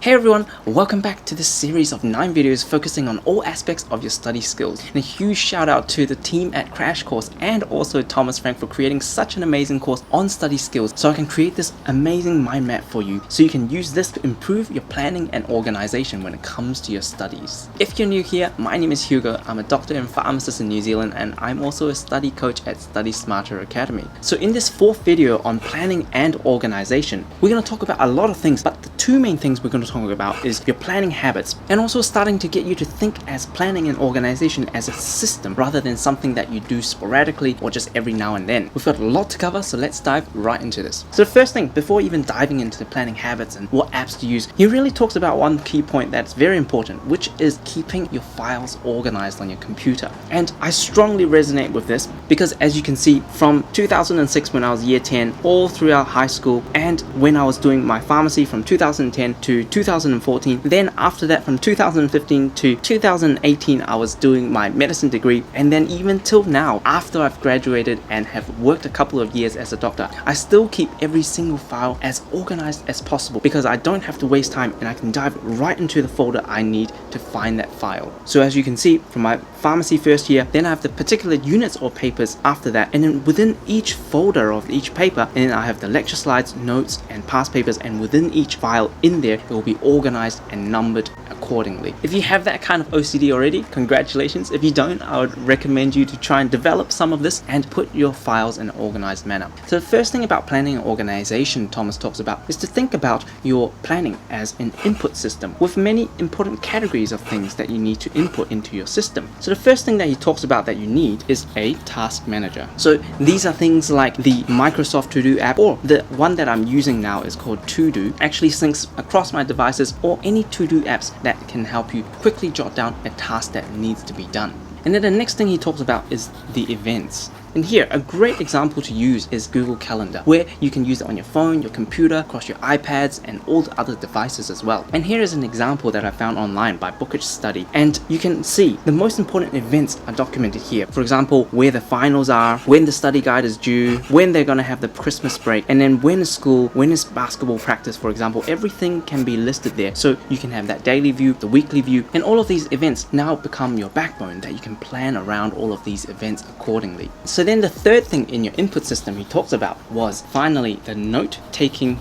Hey everyone, welcome back to this series of 9 videos focusing on all aspects of your study skills. And a huge shout out to the team at Crash Course and also Thomas Frank for creating such an amazing course on study skills so I can create this amazing mind map for you so you can use this to improve your planning and organization when it comes to your studies. If you're new here, my name is Hugo. I'm a doctor and pharmacist in New Zealand and I'm also a study coach at Study Smarter Academy. So in this 4th video on planning and organization, we're going to talk about a lot of things, but the 2 main things we're going to talk about is your planning habits and also starting to get you to think as planning and organization as a system rather than something that you do sporadically or just every now and then. We've got a lot to cover, so let's dive right into this. So the first thing, before even diving into the planning habits and what apps to use, he really talks about one key point that's very important, which is keeping your files organized on your computer. And I strongly resonate with this because, as you can see, from 2006 when I was year 10 all throughout high school, and when I was doing my pharmacy from 2010 to 2014, then after that from 2015 to 2018 I was doing my medicine degree, and then even till now after I've graduated and have worked a couple of years as a doctor, I still keep every single file as organized as possible because I don't have to waste time and I can dive right into the folder I need to find that file. So as you can see, from my pharmacy first year, then I have the particular units or papers after that, and then within each folder of each paper, and then I have the lecture slides, notes and past papers, and within each file in there it will be organized and numbered accordingly. If you have that kind of OCD already, congratulations. If you don't, I would recommend you to try and develop some of this and put your files in an organized manner. So the first thing about planning and organization Thomas talks about is to think about your planning as an input system with many important categories of things that you need to input into your system. So the first thing that he talks about that you need is a task manager. So these are things like the Microsoft To-Do app, or the one that I'm using now is called To-Do. Actually syncs across my devices, or any to-do apps that can help you quickly jot down a task that needs to be done. And then the next thing he talks about is the events. And here, a great example to use is Google Calendar, where you can use it on your phone, your computer, across your iPads, and all the other devices as well. And here is an example that I found online by Bookish Study. And you can see the most important events are documented here. For example, where the finals are, when the study guide is due, when they're going to have the Christmas break, and then when is school, when is basketball practice, for example. Everything can be listed there. So you can have that daily view, the weekly view, and all of these events now become your backbone that you can plan around all of these events accordingly. So then the third thing in your input system he talks about was finally the note-taking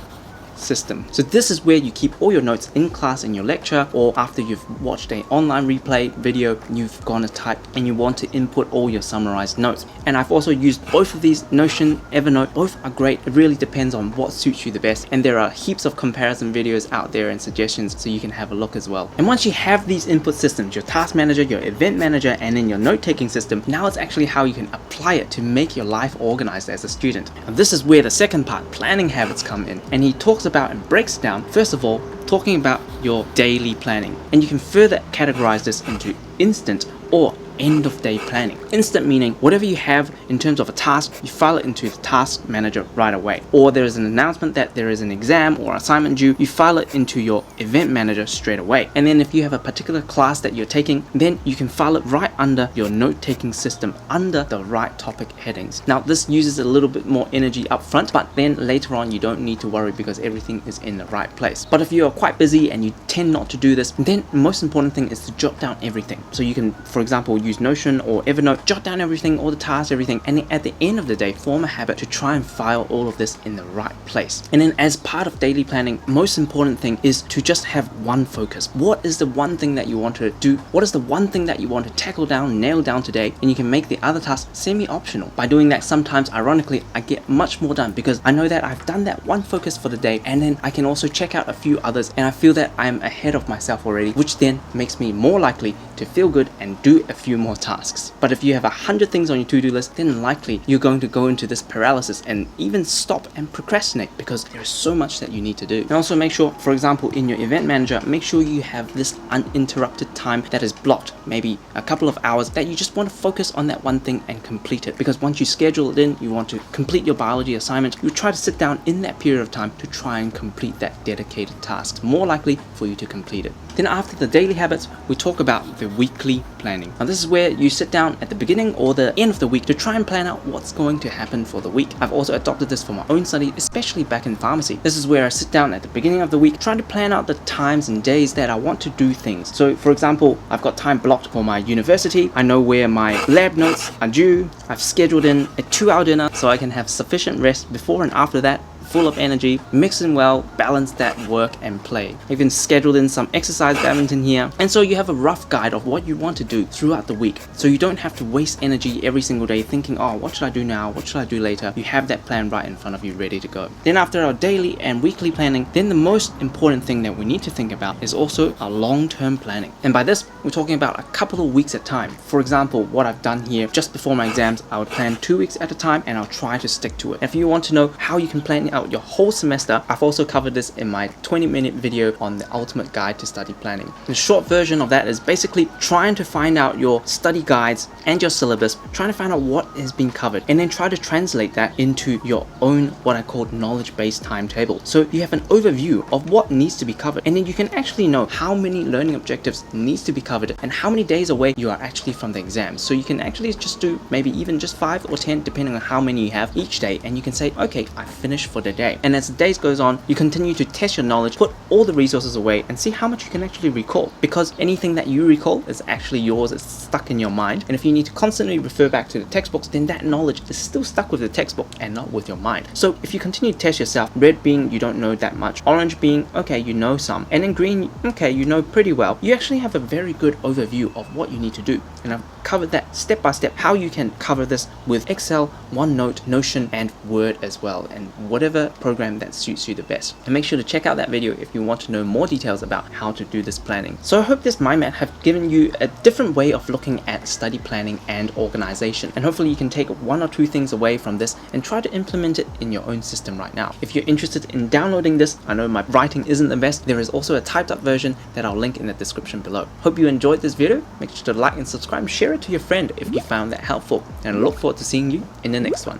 system. So this is where you keep all your notes in class, in your lecture, or after you've watched an online replay video, you've gone to type and you want to input all your summarized notes. And I've also used both of these, Notion, Evernote. Both are great. It really depends on what suits you the best, and there are heaps of comparison videos out there and suggestions so you can have a look as well. And once you have these input systems, your task manager, your event manager, and then your note-taking system, now it's actually how you can apply it to make your life organized as a student. And this is where the second part, planning habits, come in. And he talks about and breaks down, first of all, talking about your daily planning. And you can further categorize this into instant or end of day planning. Instant meaning whatever you have in terms of a task, you file it into the task manager right away. Or there is an announcement that there is an exam or assignment due, you file it into your event manager straight away. And then if you have a particular class that you're taking, then you can file it right under your note-taking system under the right topic headings. Now this uses a little bit more energy up front, but then later on you don't need to worry because everything is in the right place. But if you are quite busy and you tend not to do this, then the most important thing is to jot down everything. So you can, for example, use Notion or Evernote, jot down everything, all the tasks, everything, and then at the end of the day form a habit to try and file all of this in the right place. And then as part of daily planning, most important thing is to just have one focus. What is the one thing that you want to do? What is the one thing that you want to tackle down, nail down today? And you can make the other tasks semi-optional. By doing that, sometimes ironically I get much more done because I know that I've done that one focus for the day, and then I can also check out a few others, and I feel that I'm ahead of myself already, which then makes me more likely to feel good and do a few more tasks. But if you have 100 things on your to-do list, then likely you're going to go into this paralysis and even stop and procrastinate because there's so much that you need to do. And also make sure, for example, in your event manager, make sure you have this uninterrupted time that is blocked, maybe a couple of hours, that you just want to focus on that one thing and complete it. Because once you schedule it in, you want to complete your biology assignment, you try to sit down in that period of time to try and complete that dedicated task. More likely for you to complete it. Then after the daily habits, we talk about the weekly planning. Now this is is where you sit down at the beginning or the end of the week to try and plan out what's going to happen for the week. I've also adopted this for my own study, especially back in pharmacy. This is where I sit down at the beginning of the week, trying to plan out the times and days that I want to do things. So for example, I've got time blocked for my university. I know where my lab notes are due. I've scheduled in a 2-hour dinner so I can have sufficient rest before and after that, full of energy, mix in well, balance that work and play. I've even scheduled in some exercise badminton here, and so you have a rough guide of what you want to do throughout the week, so you don't have to waste energy every single day thinking, oh, what should I do now, what should I do later? You have that plan right in front of you ready to go. Then after our daily and weekly planning, then the most important thing that we need to think about is also our long-term planning. And by this, we're talking about a couple of weeks at a time. For example, what I've done here, just before my exams, I would plan 2 weeks at a time and I'll try to stick to it. If you want to know how you can plan out your whole semester, I've also covered this in my 20-minute video on the ultimate guide to study planning. The short version of that is basically trying to find out your study guides and your syllabus, trying to find out what has been covered, and then try to translate that into your own what I call knowledge-based timetable. So you have an overview of what needs to be covered, and then you can actually know how many learning objectives needs to be covered and how many days away you are actually from the exam. So you can actually just do maybe even just 5 or 10 depending on how many you have each day, and you can say, okay, I finished for the day. And as the days goes on, you continue to test your knowledge, put all the resources away and see how much you can actually recall, because anything that you recall is actually yours, it's stuck in your mind. And if you need to constantly refer back to the textbooks, then that knowledge is still stuck with the textbook and not with your mind. So if you continue to test yourself, red being you don't know that much, orange being okay, you know some, and then green, okay, you know pretty well, you actually have a very good overview of what you need to do. And I've covered that step by step, how you can cover this with Excel, OneNote, Notion, and Word as well, and whatever program that suits you the best. And make sure to check out that video if you want to know more details about how to do this planning. So I hope this mind map have given you a different way of looking at study planning and organization, and hopefully you can take 1 or 2 things away from this and try to implement it in your own system right now. If you're interested in downloading this, I know my writing isn't the best, there is also a typed up version that I'll link in the description below. Hope you enjoyed this video. Make sure to like and subscribe and share it to your friend if you found that helpful, and I look forward to seeing you in the next one.